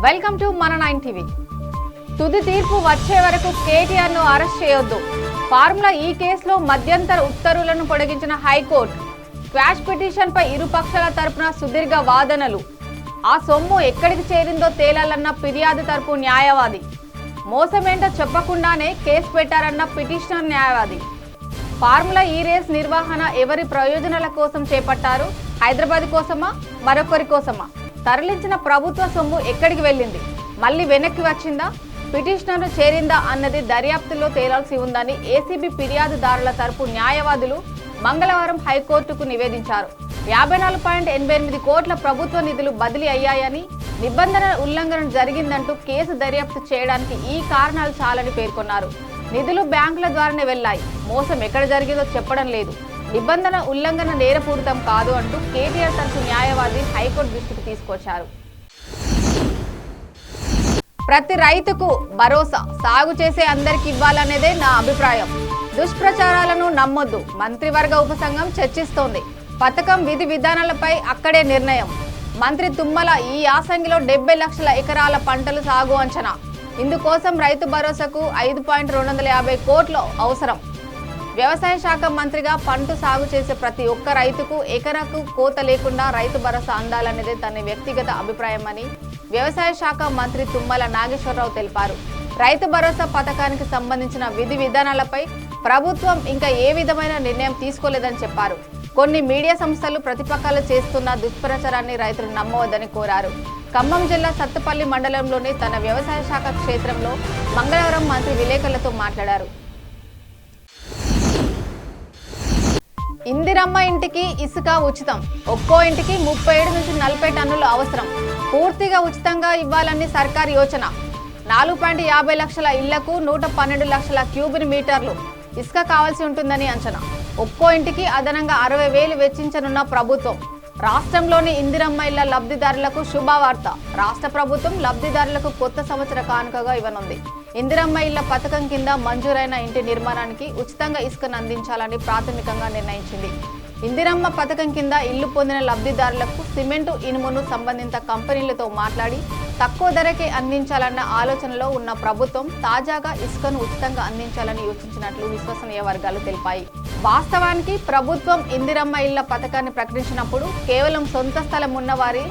Welcome to మన 9 TV. తుది తీర్పు వచ్చే వరకు కేటీఆర్ ను అరెస్ట్ చేయొద్దు. ఫార్ములా ఈ కేసులో మధ్యంతర ఉత్తర్వులను పొడిగించిన హైకోర్టు. క్వాష్ పిటిషన్ పై ఇరు పక్షాల తరపున సుదీర్ఘ వాదనలు. ఆ సొమ్ము ఎక్కడికి చేరిందో తేలాలన్న ఫిర్యాదు తరపు న్యాయవాది. మోసమేంటో చెప్పకుండానే కేసు పెట్టారన్న పిటిషనర్ న్యాయవాది. ఫార్ములా ఈ రేస్ నిర్వహణ ఎవరి ప్రయోజనాల కోసం చేపట్టారు? హైదరాబాద్ కోసమా, మరొకరి కోసమా? తరలించిన ప్రభుత్వ సొమ్ము ఎక్కడికి వెళ్ళింది? మళ్ళీ వెనక్కి వచ్చిందా? పిటిషనర్ను చేరిందా అన్నది దర్యాప్తులో తేలాల్సి ఉందని ఏసీబీ ఫిర్యాదుదారుల తరపు న్యాయవాదులు మంగళవారం హైకోర్టుకు నివేదించారు. 54.88 కోట్ల ప్రభుత్వ నిధులు బదిలీ అయ్యాయని, నిబంధనల ఉల్లంఘన జరిగిందంటూ కేసు దర్యాప్తు చేయడానికి ఈ కారణాలు చాలని పేర్కొన్నారు. నిధులు బ్యాంకుల ద్వారానే వెళ్లాయి, మోసం ఎక్కడ జరిగిందో చెప్పడం లేదు, నిబంధన ఉల్లంఘన నేరపూరితం కాదు అంటూ కేటీఆర్ తరఫు న్యాయవాది హైకోర్టు దృష్టికి తీసుకొచ్చారు. ప్రతి రైతుకు భరోసా, సాగు చేసే అందరికి ఇవ్వాలనేదే నా అభిప్రాయం. దుష్ప్రచారాలను నమ్మొద్దు. మంత్రివర్గ ఉపసంఘం చర్చిస్తోంది. పథకం విధి విధానాలపై అక్కడే నిర్ణయం. మంత్రి తుమ్మల ఈ యాసంగిలో 70 లక్షల ఎకరాల పంటలు సాగు అంచనా. ఇందుకోసం రైతు భరోసాకు 5.250 కోట్లు అవసరం. వ్యవసాయ శాఖ మంత్రిగా పంట సాగు చేసే ప్రతి ఒక్క రైతుకు ఎకరాకు కోత లేకుండా రైతు భరోసా అందాలనేదే తన వ్యక్తిగత అభిప్రాయమని వ్యవసాయ శాఖ మంత్రి తుమ్మల నాగేశ్వరరావు తెలిపారు. రైతు భరోసా పథకానికి సంబంధించిన విధి విధానాలపై ప్రభుత్వం ఇంకా ఏ విధమైన నిర్ణయం తీసుకోలేదని చెప్పారు. కొన్ని మీడియా సంస్థలు ప్రతిపక్షాలు చేస్తున్న దుష్ప్రచారాన్ని రైతులు నమ్మవద్దని కోరారు. ఖమ్మం జిల్లా సత్తుపల్లి మండలంలోని తన వ్యవసాయ శాఖ క్షేత్రంలో మంగళవారం మంత్రి విలేకరులతో మాట్లాడారు. ఇందిరమ్మ ఇంటికి ఇసుక ఉచితం. ఒక్కో ఇంటికి 37 నుంచి 40 టన్నులు అవసరం. పూర్తిగా ఉచితంగా ఇవ్వాలని సర్కార్ యోచన. 4.50 లక్షల ఇళ్లకు 112 లక్షల క్యూబిక్ మీటర్లు ఇసుక కావాల్సి ఉంటుందని అంచనా. ఒక్కో ఇంటికి అదనంగా 60,000 వెచ్చించనున్న ప్రభుత్వం. రాష్ట్రంలోని ఇందిరమ్మ ఇళ్ల లబ్ధిదారులకు శుభవార్త. రాష్ట్ర ప్రభుత్వం లబ్ధిదారులకు కొత్త సంవత్సర కానుకగా ఇవ్వనుంది. ఇందిరమ్మ ఇళ్ల పథకం కింద మంజూరైన ఇంటి నిర్మాణానికి ఉచితంగా ఇసుకను అందించాలని ప్రాథమికంగా నిర్ణయించింది. ఇందిరమ్మ పథకం కింద ఇల్లు పొందిన లబ్ధిదారులకు సిమెంటు, ఇనుమును సంబంధిత కంపెనీలతో మాట్లాడి తక్కువ ధరకే అందించాలన్న ఆలోచనలో ఉన్న ప్రభుత్వం తాజాగా ఇసుకను ఉచితంగా అందించాలని యోచించినట్లు విశ్వసనీయ వర్గాలు తెలిపాయి. వాస్తవానికి ప్రభుత్వం ఇందిరమ్మ ఇళ్ల పథకాన్ని ప్రకటించినప్పుడు కేవలం సొంత స్థలం ఉన్నవారి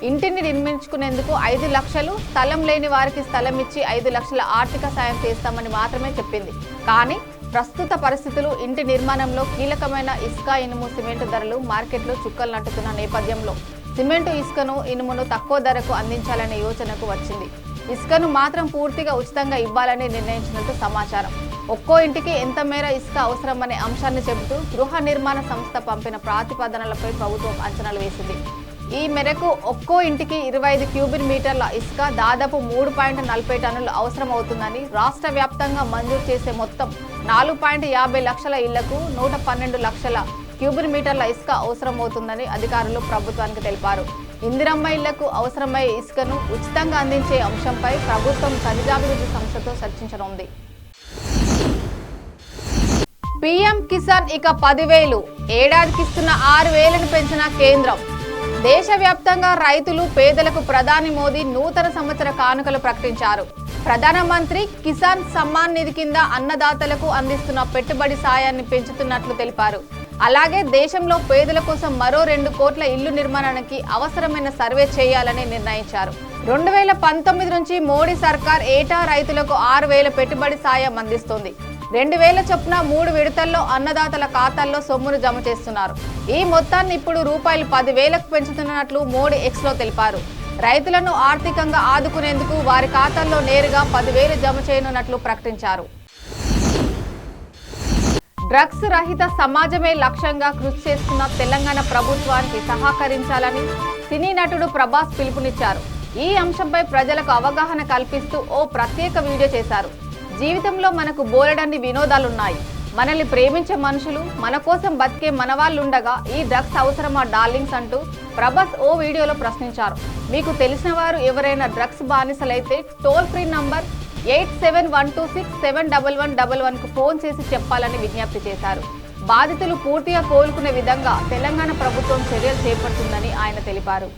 ఇంటిని నిర్మించుకునేందుకు 5 లక్షలు, స్థలం లేని వారికి స్థలం ఇచ్చి 5 లక్షల ఆర్థిక సాయం చేస్తామని మాత్రమే చెప్పింది. కానీ ప్రస్తుత పరిస్థితులు ఇంటి నిర్మాణంలో కీలకమైన ఇసుక, ఇనుము, సిమెంటు ధరలు మార్కెట్లో చుక్కలు నట్టుతున్న నేపథ్యంలో సిమెంటు, ఇసుకను, ఇనుమును తక్కువ ధరకు అందించాలనే యోచనకు వచ్చింది. ఇసుకను మాత్రం పూర్తిగా ఉచితంగా ఇవ్వాలని నిర్ణయించినట్టు సమాచారం. ఒక్కో ఇంటికి ఎంత మేర ఇసుక అవసరమనే అంశాన్ని చెబుతూ గృహ నిర్మాణ సంస్థ పంపిన ప్రతిపాదనలపై ప్రభుత్వం అంచనాలు వేసింది. ఈ మేరకు ఒక్కో ఇంటికి 25 క్యూబిక్ మీటర్ల ఇసుక, దాదాపు 3.40 టన్నులు అవసరం అవుతుందని, రాష్ట్ర వ్యాప్తంగా మంజూరు చేసే మొత్తం 4.50 లక్షల ఇళ్లకు 112 లక్షల క్యూబిక్ మీటర్ల ఇసుక అవసరం అవుతుందని అధికారులు ప్రభుత్వానికి తెలిపారు. ఇందిరమ్మ ఇళ్లకు అవసరమయ్యే ఇసుకను ఉచితంగా అందించే అంశంపై ప్రభుత్వం ఖనిజాభివృద్ధి సంస్థతో చర్చించనుంది. పీఎం కిసాన్ ఇక 10,000, ఏడాదికి ఇస్తున్న 6,000ను పెంచిన కేంద్రం. దేశవ్యాప్తంగా రైతులు, పేదలకు ప్రధాని మోదీ నూతన సంవత్సర కానుకలు ప్రకటించారు. ప్రధానమంత్రి కిసాన్ సమ్మాన్ నిధి కింద అన్నదాతలకు అందిస్తున్న పెట్టుబడి సాయాన్ని పెంచుతున్నట్లు తెలిపారు. అలాగే దేశంలో పేదల కోసం మరో 2 కోట్ల ఇల్లు నిర్మాణానికి అవసరమైన సర్వే చేయాలని నిర్ణయించారు. 2019 నుంచి మోడీ సర్కార్ ఏటా రైతులకు 6,000 పెట్టుబడి సాయం అందిస్తోంది. 2,000 చొప్పున 3 విడతల్లో అన్నదాతల ఖాతాల్లో సొమ్మును జమ చేస్తున్నారు. ఈ మొత్తాన్ని ఇప్పుడు రూపాయలు 10,000కు పెంచుతున్నట్లు మోడీ ఎక్స్లో తెలిపారు. రైతులను ఆర్థికంగా ఆదుకునేందుకు వారి ఖాతాల్లో నేరుగా 10,000 జమ చేయనున్నట్లు ప్రకటించారు. డ్రగ్స్ రహిత సమాజమే లక్ష్యంగా కృషి చేస్తున్న తెలంగాణ ప్రభుత్వానికి సహకరించాలని సినీ నటుడు ప్రభాస్ పిలుపునిచ్చారు. ఈ అంశంపై ప్రజలకు అవగాహన కల్పిస్తూ ఓ ప్రత్యేక వీడియో చేశారు. జీవితంలో మనకు బోలెడన్ని వినోదాలున్నాయి. మనల్ని ప్రేమించే మనుషులు, మన కోసం బతికే మనవాళ్ళుండగా ఈ డ్రగ్స్ అవసరమా డార్లింగ్స్ అంటూ ప్రభాస్ ఓ వీడియోలో ప్రశ్నించారు. మీకు తెలిసిన వారు ఎవరైనా డ్రగ్స్ బానిసలైతే టోల్ ఫ్రీ నంబర్ 8712671111కు ఫోన్ చేసి చెప్పాలని విజ్ఞప్తి చేశారు. బాధితులు పూర్తిగా కోలుకునే విధంగా తెలంగాణ ప్రభుత్వం చర్యలు చేపడుతుందని ఆయన తెలిపారు.